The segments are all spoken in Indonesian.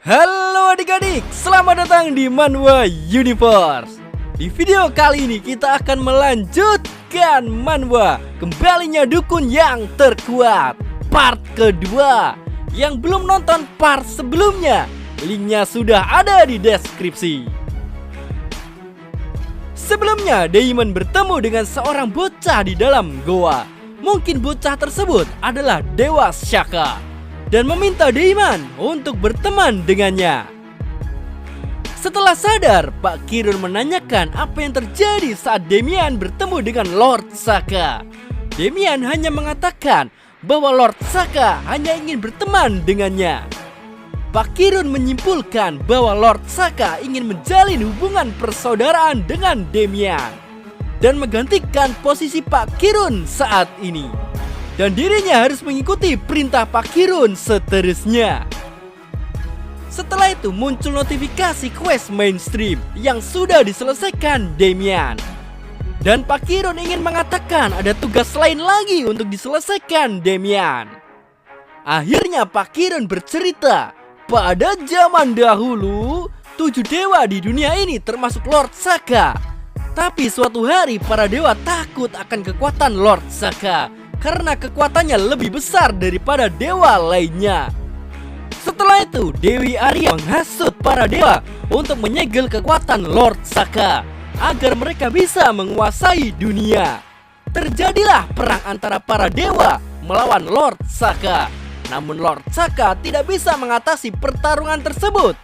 Halo adik-adik, selamat datang di Manhwa Universe. Di video kali ini kita akan melanjutkan manhwa Kembalinya Dukun yang Terkuat part kedua. Yang belum nonton part sebelumnya, linknya sudah ada di deskripsi. Sebelumnya, Daemon bertemu dengan seorang bocah di dalam goa. Mungkin bocah tersebut adalah Dewa Shaka dan meminta Daemon untuk berteman dengannya. Setelah sadar, Pak Kirun menanyakan apa yang terjadi saat Daemon bertemu dengan Lord Shaka. Daemon hanya mengatakan bahwa Lord Shaka hanya ingin berteman dengannya. Pak Kirun menyimpulkan bahwa Lord Shaka ingin menjalin hubungan persaudaraan dengan Daemon dan menggantikan posisi Pak Kirun saat ini. Dan dirinya harus mengikuti perintah Pak Kirun seterusnya. Setelah itu muncul notifikasi quest mainstream yang sudah diselesaikan Daemon. Dan Pak Kirun ingin mengatakan ada tugas lain lagi untuk diselesaikan Daemon. Akhirnya Pak Kirun bercerita, pada zaman dahulu 7 dewa di dunia ini termasuk Lord Shaka. Tapi suatu hari para dewa takut akan kekuatan Lord Shaka karena kekuatannya lebih besar daripada dewa lainnya. Setelah itu, Dewi Arya menghasut para dewa untuk menyegel kekuatan Lord Shaka agar mereka bisa menguasai dunia. Terjadilah perang antara para dewa melawan Lord Shaka. Namun Lord Shaka tidak bisa mengatasi pertarungan tersebut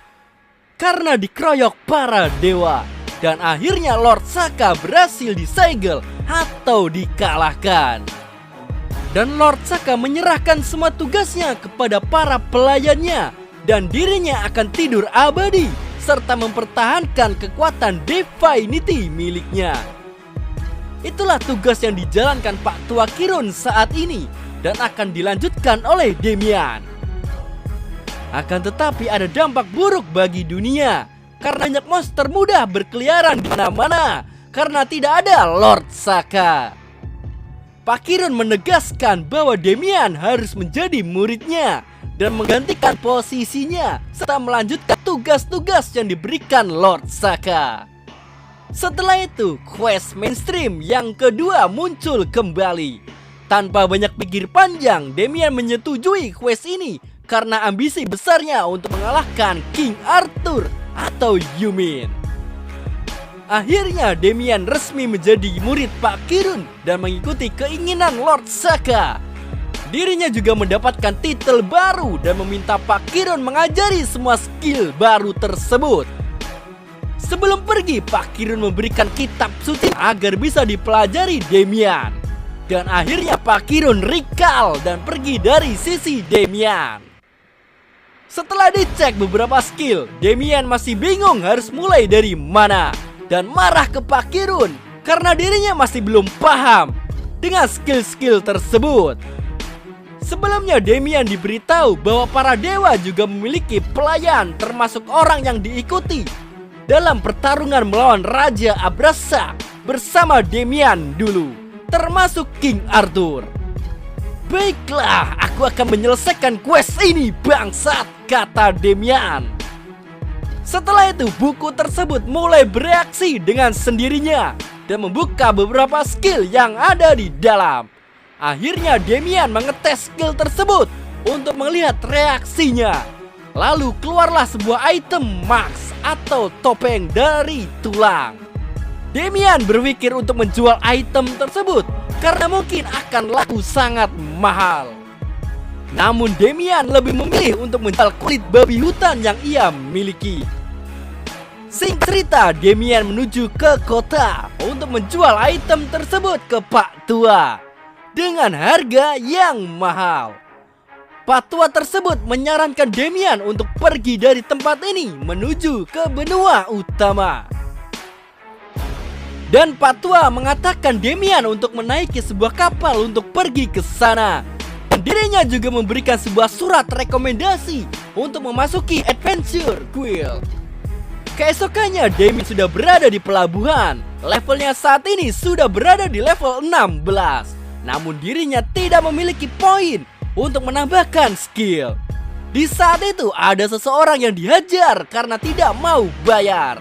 karena dikeroyok para dewa. Dan akhirnya Lord Shaka berhasil disegel atau dikalahkan. Dan Lord Shaka menyerahkan semua tugasnya kepada para pelayannya, dan dirinya akan tidur abadi serta mempertahankan kekuatan Divinity miliknya. Itulah tugas yang dijalankan Pak Tua Kirun saat ini dan akan dilanjutkan oleh Daemon. Akan tetapi ada dampak buruk bagi dunia karena banyak monster mudah berkeliaran di mana-mana karena tidak ada Lord Shaka. Pak Kirun menegaskan bahwa Daemon harus menjadi muridnya dan menggantikan posisinya serta melanjutkan tugas-tugas yang diberikan Lord Shaka. Setelah itu, quest mainstream yang kedua muncul kembali. Tanpa banyak pikir panjang, Daemon menyetujui quest ini karena ambisi besarnya untuk mengalahkan King Arthur atau Yumin. Akhirnya Daemon resmi menjadi murid Pak Kirun dan mengikuti keinginan Lord Shaka. Dirinya juga mendapatkan titel baru dan meminta Pak Kirun mengajari semua skill baru tersebut. Sebelum pergi, Pak Kirun memberikan kitab suci agar bisa dipelajari Daemon. Dan akhirnya Pak Kirun recall dan pergi dari sisi Daemon. Setelah dicek beberapa skill, Daemon masih bingung harus mulai dari mana dan marah ke Pak Kirun karena dirinya masih belum paham dengan skill-skill tersebut. Sebelumnya Daemon diberitahu bahwa para dewa juga memiliki pelayan termasuk orang yang diikuti dalam pertarungan melawan Raja Abrasak bersama Daemon dulu, termasuk King Arthur. Baiklah, aku akan menyelesaikan quest ini bangsat, kata Daemon. Setelah itu buku tersebut mulai bereaksi dengan sendirinya dan membuka beberapa skill yang ada di dalam. Akhirnya Daemon mengetes skill tersebut untuk melihat reaksinya. Lalu keluarlah sebuah item max atau topeng dari tulang. Daemon berpikir untuk menjual item tersebut karena mungkin akan laku sangat mahal. Namun Daemon lebih memilih untuk menjual kulit babi hutan yang ia miliki. Singkat cerita, Daemon menuju ke kota untuk menjual item tersebut ke Pak Tua dengan harga yang mahal. Pak Tua tersebut menyarankan Daemon untuk pergi dari tempat ini menuju ke benua utama. Dan Pak Tua mengatakan Daemon untuk menaiki sebuah kapal untuk pergi ke sana. Dan dirinya juga memberikan sebuah surat rekomendasi untuk memasuki Adventure Guild. Keesokannya Daemon sudah berada di pelabuhan. Levelnya saat ini sudah berada di level 16. Namun dirinya tidak memiliki poin untuk menambahkan skill. Di saat itu ada seseorang yang dihajar karena tidak mau bayar.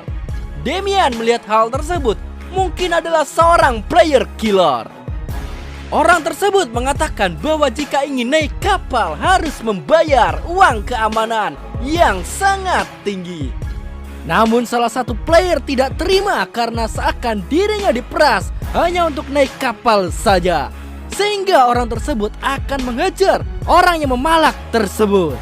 Damian melihat hal tersebut mungkin adalah seorang player killer. Orang tersebut mengatakan bahwa jika ingin naik kapal harus membayar uang keamanan yang sangat tinggi. Namun salah satu player tidak terima karena seakan dirinya diperas hanya untuk naik kapal saja. Sehingga orang tersebut akan menghajar orang yang memalak tersebut.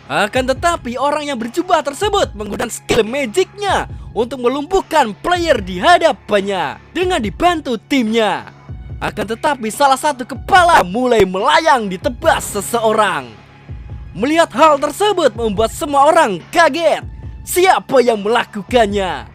Akan tetapi orang yang berjubah tersebut menggunakan skill magicnya untuk melumpuhkan player di hadapannya dengan dibantu timnya. Akan tetapi salah satu kepala mulai melayang ditebas seseorang. Melihat hal tersebut membuat semua orang kaget. Siapa yang melakukannya?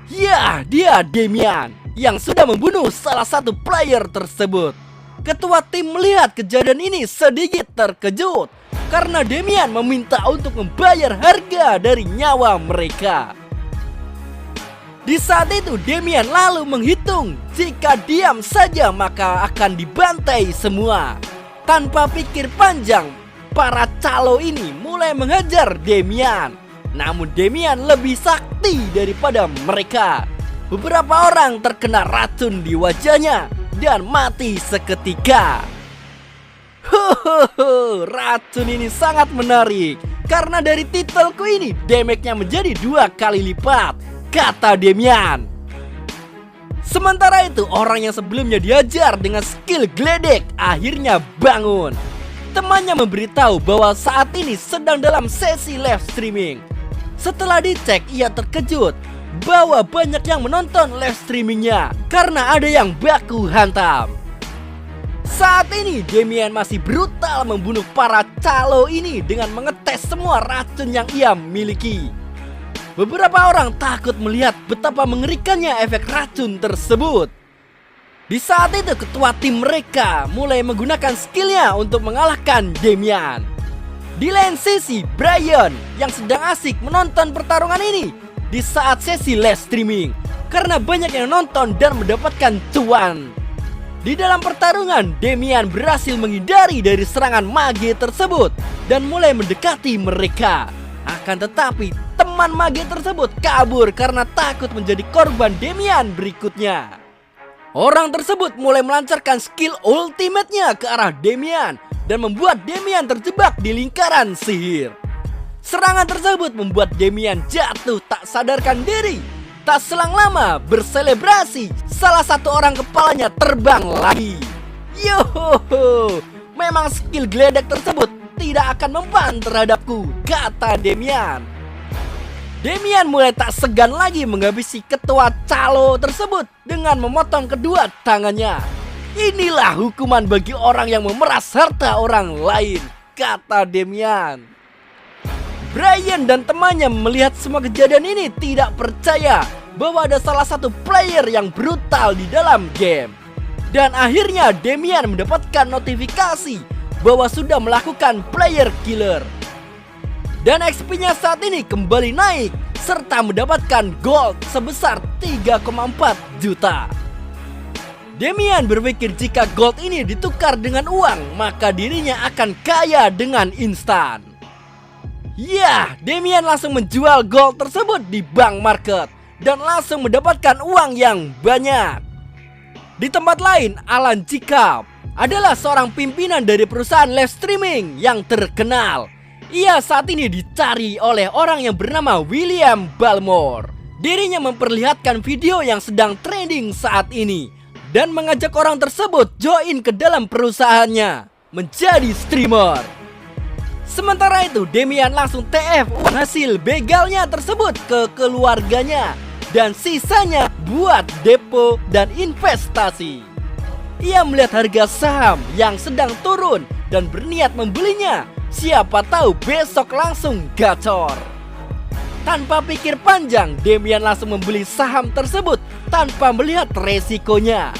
Ya, dia Damian yang sudah membunuh salah satu player tersebut. Ketua tim melihat kejadian ini sedikit terkejut karena Damian meminta untuk membayar harga dari nyawa mereka. Di saat itu Damian lalu menghitung jika diam saja maka akan dibantai semua. Tanpa pikir panjang, para calo ini mulai menghajar Damian. Namun Damian lebih sakti daripada mereka. Beberapa orang terkena racun di wajahnya dan mati seketika. Racun ini sangat menarik karena dari titelku ini damage-nya menjadi 2 kali lipat, kata Damian. Sementara itu orang yang sebelumnya dihajar dengan skill geledek akhirnya bangun. Temannya memberitahu bahwa saat ini sedang dalam sesi live streaming. Setelah dicek ia terkejut bahwa banyak yang menonton live streamingnya karena ada yang baku hantam. Saat ini Damian masih brutal membunuh para calo ini dengan mengetes semua racun yang ia miliki. Beberapa orang takut melihat betapa mengerikannya efek racun tersebut. Di saat itu ketua tim mereka mulai menggunakan skillnya untuk mengalahkan Damian. Di lain sisi Brian yang sedang asik menonton pertarungan ini di saat sesi live streaming karena banyak yang nonton dan mendapatkan cuan. Di dalam pertarungan Damian berhasil menghindari dari serangan mage tersebut dan mulai mendekati mereka. Akan tetapi teman mage tersebut kabur karena takut menjadi korban Damian berikutnya. Orang tersebut mulai melancarkan skill ultimate-nya ke arah Damian dan membuat Damian terjebak di lingkaran sihir. Serangan tersebut membuat Damian jatuh tak sadarkan diri. Tak selang lama berselebrasi, salah satu orang kepalanya terbang lagi. Yohoho, memang skill geledek tersebut tidak akan mempan terhadapku, kata Damian. Damian mulai tak segan lagi menghabisi ketua calo tersebut dengan memotong kedua tangannya. Inilah hukuman bagi orang yang memeras harta orang lain, kata Damian. Brian dan temannya melihat semua kejadian ini tidak percaya bahwa ada salah satu player yang brutal di dalam game. Dan akhirnya Damian mendapatkan notifikasi bahwa sudah melakukan player killer. Dan XP-nya saat ini kembali naik serta mendapatkan gold sebesar 3,4 juta. Damian berpikir jika gold ini ditukar dengan uang maka dirinya akan kaya dengan instan. Ya, Damian langsung menjual gold tersebut di bank market dan langsung mendapatkan uang yang banyak. Di tempat lain, Alan Jacob adalah seorang pimpinan dari perusahaan live streaming yang terkenal. Ia saat ini dicari oleh orang yang bernama William Balmore. Dirinya memperlihatkan video yang sedang trending saat ini dan mengajak orang tersebut join ke dalam perusahaannya menjadi streamer. Sementara itu Damian langsung TF uang hasil begalnya tersebut ke keluarganya dan sisanya buat depo dan investasi. Ia melihat harga saham yang sedang turun dan berniat membelinya. Siapa tahu besok langsung gacor. Tanpa pikir panjang, Damian langsung membeli saham tersebut tanpa melihat resikonya.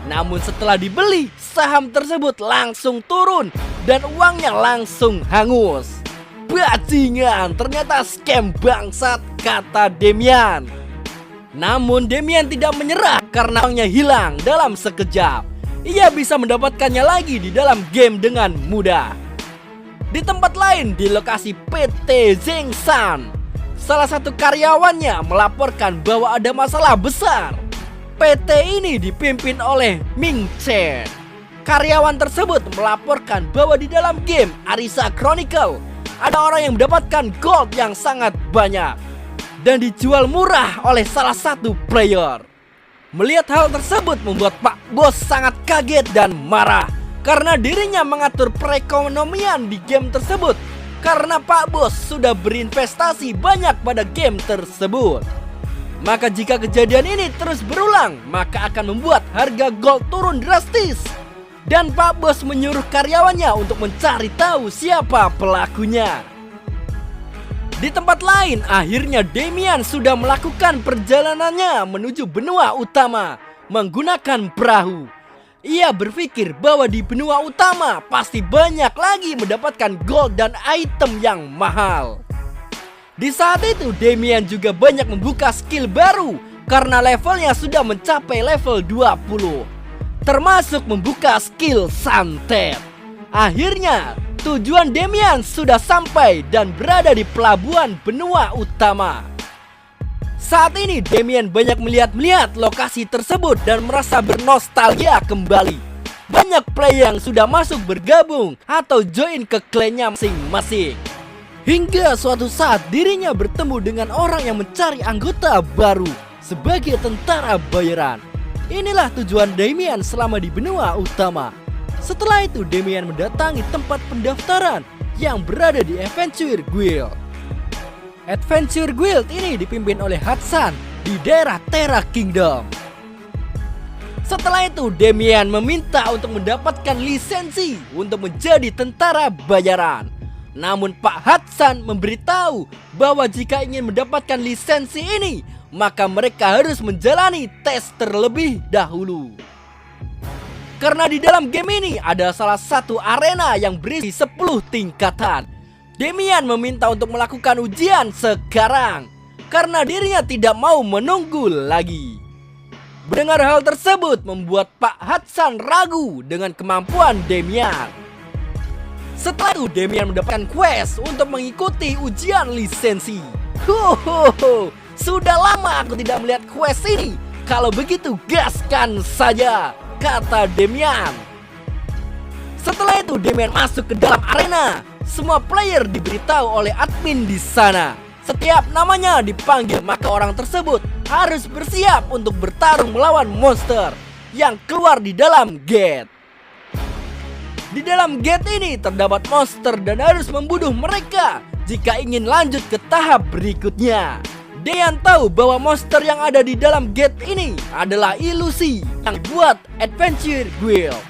Namun setelah dibeli, saham tersebut langsung turun dan uangnya langsung hangus. Bajingan, ternyata scam bangsat, kata Damian. Namun Damian tidak menyerah karena uangnya hilang dalam sekejap. Ia bisa mendapatkannya lagi di dalam game dengan mudah. Di tempat lain di lokasi PT Zengsan, salah satu karyawannya melaporkan bahwa ada masalah besar. PT ini dipimpin oleh Ming Chen. Karyawan tersebut melaporkan bahwa di dalam game Arisa Chronicle ada orang yang mendapatkan gold yang sangat banyak dan dijual murah oleh salah satu player. Melihat hal tersebut membuat Pak Bos sangat kaget dan marah karena dirinya mengatur perekonomian di game tersebut, karena Pak Bos sudah berinvestasi banyak pada game tersebut. Maka jika kejadian ini terus berulang, maka akan membuat harga gold turun drastis. Dan Pak Bos menyuruh karyawannya untuk mencari tahu siapa pelakunya. Di tempat lain, akhirnya Damian sudah melakukan perjalanannya menuju benua utama menggunakan perahu. Ia berpikir bahwa di benua utama pasti banyak lagi mendapatkan gold dan item yang mahal. Di saat itu Damian juga banyak membuka skill baru karena levelnya sudah mencapai level 20. Termasuk membuka skill santet. Akhirnya tujuan Damian sudah sampai dan berada di pelabuhan benua utama. Saat ini Damian banyak melihat lokasi tersebut dan merasa bernostalgia kembali. Banyak player yang sudah masuk bergabung atau join ke klannya masing-masing. Hingga suatu saat dirinya bertemu dengan orang yang mencari anggota baru sebagai tentara bayaran. Inilah tujuan Damian selama di benua utama. Setelah itu Damian mendatangi tempat pendaftaran yang berada di Adventure Guild. Adventure Guild ini dipimpin oleh Hudson di daerah Terra Kingdom. Setelah itu Damian meminta untuk mendapatkan lisensi untuk menjadi tentara bayaran. Namun Pak Hudson memberitahu bahwa jika ingin mendapatkan lisensi ini, maka mereka harus menjalani tes terlebih dahulu. Karena di dalam game ini ada salah satu arena yang berisi 10 tingkatan. Damian meminta untuk melakukan ujian sekarang karena dirinya tidak mau menunggu lagi. Mendengar hal tersebut membuat Pak Hudson ragu dengan kemampuan Damian. Setelah itu Damian mendapatkan quest untuk mengikuti ujian lisensi. Sudah lama aku tidak melihat quest ini. Kalau begitu gaskan saja, kata Damian. Setelah itu Damian masuk ke dalam arena. Semua player diberitahu oleh admin di sana. Setiap namanya dipanggil, maka orang tersebut harus bersiap untuk bertarung melawan monster yang keluar di dalam gate. Di dalam gate ini terdapat monster dan harus membunuh mereka jika ingin lanjut ke tahap berikutnya. Damian tahu bahwa monster yang ada di dalam gate ini adalah ilusi yang dibuat Adventure Guild.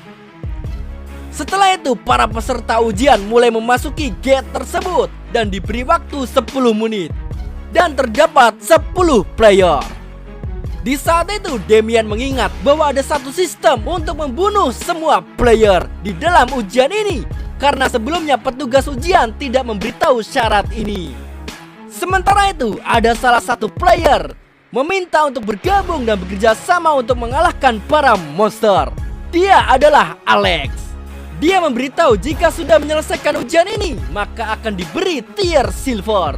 Setelah itu para peserta ujian mulai memasuki gate tersebut dan diberi waktu 10 menit. Dan terdapat 10 player. Di saat itu Damian mengingat bahwa ada satu sistem untuk membunuh semua player di dalam ujian ini, karena sebelumnya petugas ujian tidak memberitahu syarat ini. Sementara itu ada salah satu player meminta untuk bergabung dan bekerja sama untuk mengalahkan para monster. Dia adalah Alex. Dia memberitahu jika sudah menyelesaikan ujian ini maka akan diberi tier silver.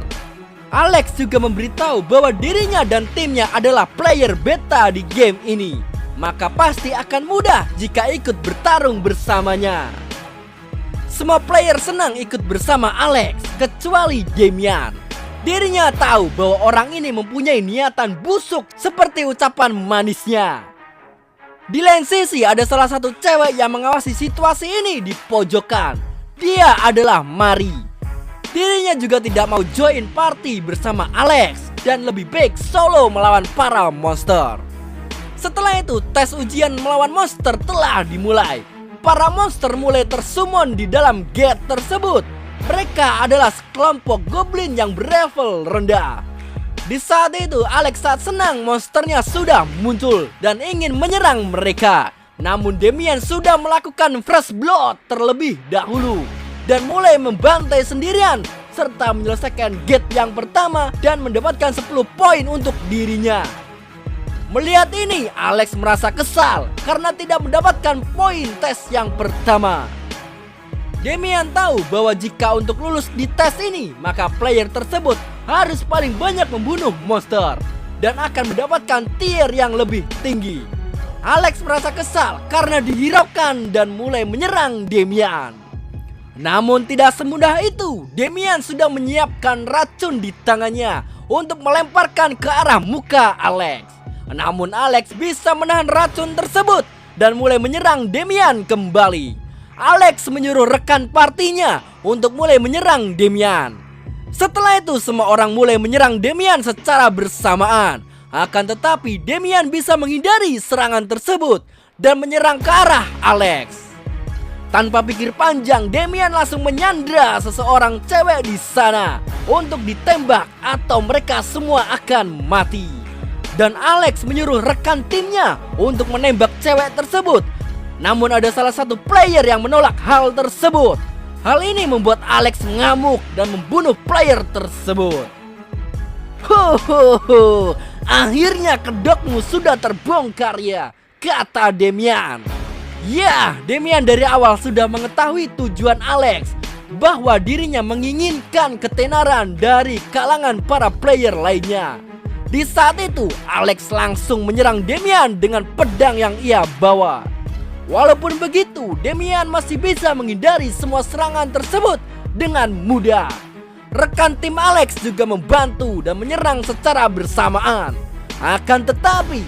Alex juga memberitahu bahwa dirinya dan timnya adalah player beta di game ini, maka pasti akan mudah jika ikut bertarung bersamanya. Semua player senang ikut bersama Alex kecuali Damian. Dirinya tahu bahwa orang ini mempunyai niatan busuk seperti ucapan manisnya. Di lain sisi ada salah satu cewek yang mengawasi situasi ini di pojokan. Dia adalah Mari. Dirinya juga tidak mau join party bersama Alex dan lebih baik solo melawan para monster. Setelah itu tes ujian melawan monster telah dimulai. Para monster mulai tersummon di dalam gate tersebut. Mereka adalah sekelompok goblin yang berlevel rendah. Di saat itu Alex sangat senang monsternya sudah muncul dan ingin menyerang mereka. Namun Damian sudah melakukan fresh blood terlebih dahulu dan mulai membantai sendirian serta menyelesaikan gate yang pertama dan mendapatkan 10 poin untuk dirinya. Melihat ini Alex merasa kesal karena tidak mendapatkan poin tes yang pertama. Damian tahu bahwa jika untuk lulus di tes ini, maka player tersebut harus paling banyak membunuh monster dan akan mendapatkan tier yang lebih tinggi. Alex merasa kesal karena dihiraukan dan mulai menyerang Damian. Namun tidak semudah itu. Damian sudah menyiapkan racun di tangannya untuk melemparkan ke arah muka Alex. Namun Alex bisa menahan racun tersebut dan mulai menyerang Damian kembali. Alex menyuruh rekan partinya untuk mulai menyerang Damian. Setelah itu semua orang mulai menyerang Damian secara bersamaan. Akan tetapi Damian bisa menghindari serangan tersebut dan menyerang ke arah Alex. Tanpa pikir panjang, Damian langsung menyandra seseorang cewek di sana untuk ditembak atau mereka semua akan mati. Dan Alex menyuruh rekan timnya untuk menembak cewek tersebut. Namun ada salah satu player yang menolak hal tersebut. Hal ini membuat Alex ngamuk dan membunuh player tersebut. Hohoho, akhirnya kedokmu sudah terbongkar ya, kata Damian. Ya, Damian dari awal sudah mengetahui tujuan Alex, bahwa dirinya menginginkan ketenaran dari kalangan para player lainnya. Di saat itu, Alex langsung menyerang Damian dengan pedang yang ia bawa. Walaupun begitu, Damian masih bisa menghindari semua serangan tersebut dengan mudah. Rekan tim Alex juga membantu dan menyerang secara bersamaan. Akan tetapi,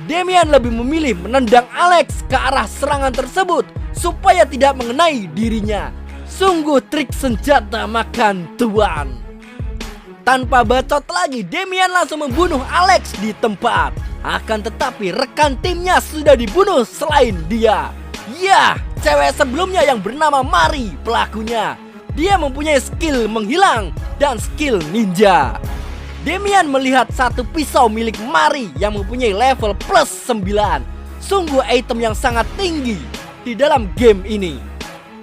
Damian lebih memilih menendang Alex ke arah serangan tersebut supaya tidak mengenai dirinya. Sungguh trik senjata makan tuan. Tanpa bacot lagi, Damian langsung membunuh Alex di tempat. Akan tetapi rekan timnya sudah dibunuh selain dia. Ya, cewek sebelumnya yang bernama Mari pelakunya. Dia mempunyai skill menghilang dan skill ninja. Damian melihat satu pisau milik Mari yang mempunyai level plus 9. Sungguh item yang sangat tinggi di dalam game ini.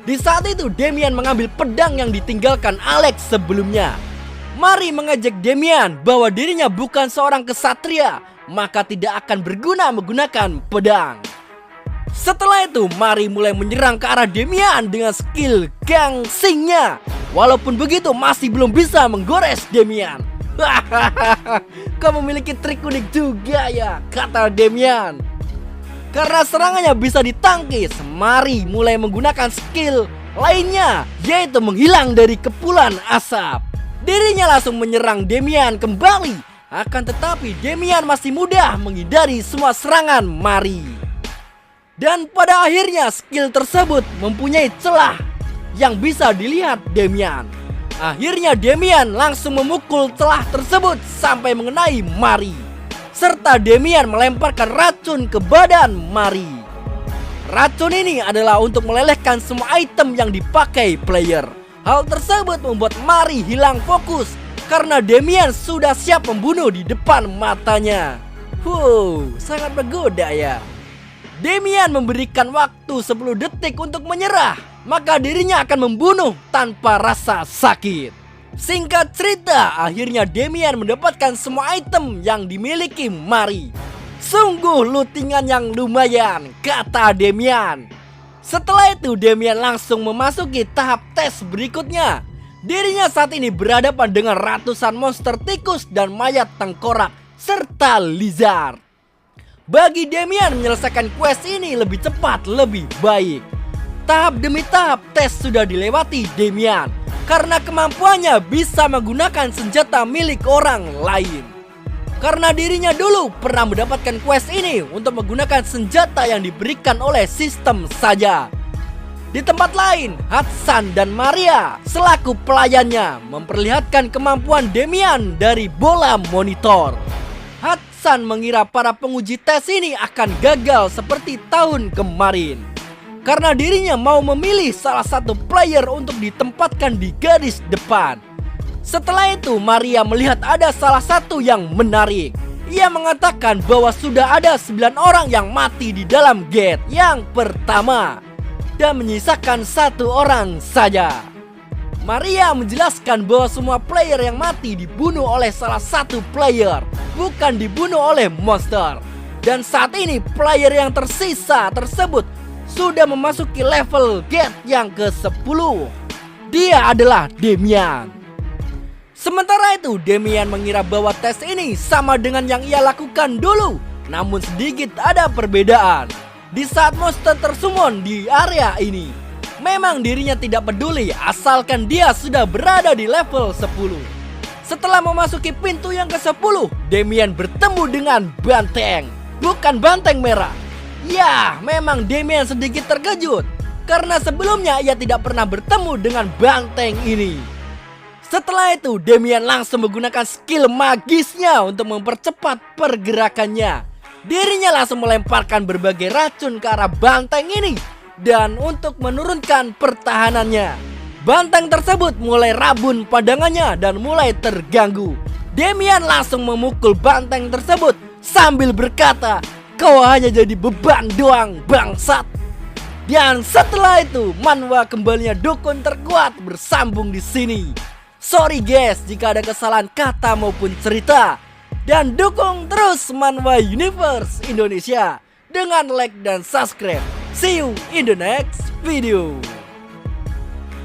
Di saat itu Damian mengambil pedang yang ditinggalkan Alex sebelumnya. Mari mengajak Damian bahwa dirinya bukan seorang kesatria, maka tidak akan berguna menggunakan pedang. Setelah itu Mari mulai menyerang ke arah Damian dengan skill gangsingnya. Walaupun begitu masih belum bisa menggores Damian. Kau memiliki trik unik juga ya, kata Damian. Karena serangannya bisa ditangkis, Mari mulai menggunakan skill lainnya, yaitu menghilang dari kepulan asap. Dirinya langsung menyerang Damian kembali. Akan tetapi Damian masih mudah menghindari semua serangan Mari. Dan pada akhirnya skill tersebut mempunyai celah yang bisa dilihat Damian. Akhirnya Damian langsung memukul celah tersebut sampai mengenai Mari. Serta Damian melemparkan racun ke badan Mari. Racun ini adalah untuk melelehkan semua item yang dipakai player. Hal tersebut membuat Mari hilang fokus karena Damian sudah siap membunuh di depan matanya. Sangat menggoda ya. Damian memberikan waktu 10 detik untuk menyerah, maka dirinya akan membunuh tanpa rasa sakit. Singkat cerita, akhirnya Damian mendapatkan semua item yang dimiliki Mari. Sungguh lootingan yang lumayan, kata Damian. Setelah itu Damian langsung memasuki tahap tes berikutnya. Dirinya saat ini berhadapan dengan ratusan monster tikus dan mayat tengkorak serta lizard. Bagi Damian menyelesaikan quest ini lebih cepat lebih baik. Tahap demi tahap tes sudah dilewati Damian karena kemampuannya bisa menggunakan senjata milik orang lain. Karena dirinya dulu pernah mendapatkan quest ini untuk menggunakan senjata yang diberikan oleh sistem saja. Di tempat lain, Hudson dan Maria selaku pelayannya memperlihatkan kemampuan Damian dari bola monitor. Hudson mengira para penguji tes ini akan gagal seperti tahun kemarin, karena dirinya mau memilih salah satu player untuk ditempatkan di garis depan. Setelah itu Maria melihat ada salah satu yang menarik. Ia mengatakan bahwa sudah ada 9 orang yang mati di dalam gate yang pertama dan menyisakan 1 orang saja. Maria menjelaskan bahwa semua player yang mati dibunuh oleh salah satu player, bukan dibunuh oleh monster. Dan saat ini player yang tersisa tersebut sudah memasuki level gate yang ke-10. Dia adalah Damian. Sementara itu, Damian mengira bahwa tes ini sama dengan yang ia lakukan dulu. Namun sedikit ada perbedaan. Di saat monster tersummon di area ini, memang dirinya tidak peduli asalkan dia sudah berada di level 10. Setelah memasuki pintu yang ke-10, Damian bertemu dengan banteng. Bukan banteng merah. Ya, memang Damian sedikit terkejut karena sebelumnya ia tidak pernah bertemu dengan banteng ini. Setelah itu, Damian langsung menggunakan skill magisnya untuk mempercepat pergerakannya. Dirinya langsung melemparkan berbagai racun ke arah banteng ini dan untuk menurunkan pertahanannya. Banteng tersebut mulai rabun pandangannya dan mulai terganggu. Damian langsung memukul banteng tersebut sambil berkata, "Kau hanya jadi beban doang, bangsat." Dan setelah itu, manhwa kembalinya dukun terkuat bersambung di sini. Sorry guys jika ada kesalahan kata maupun cerita. Dan dukung terus Manhwa Universe Indonesia dengan like dan subscribe. See you in the next video.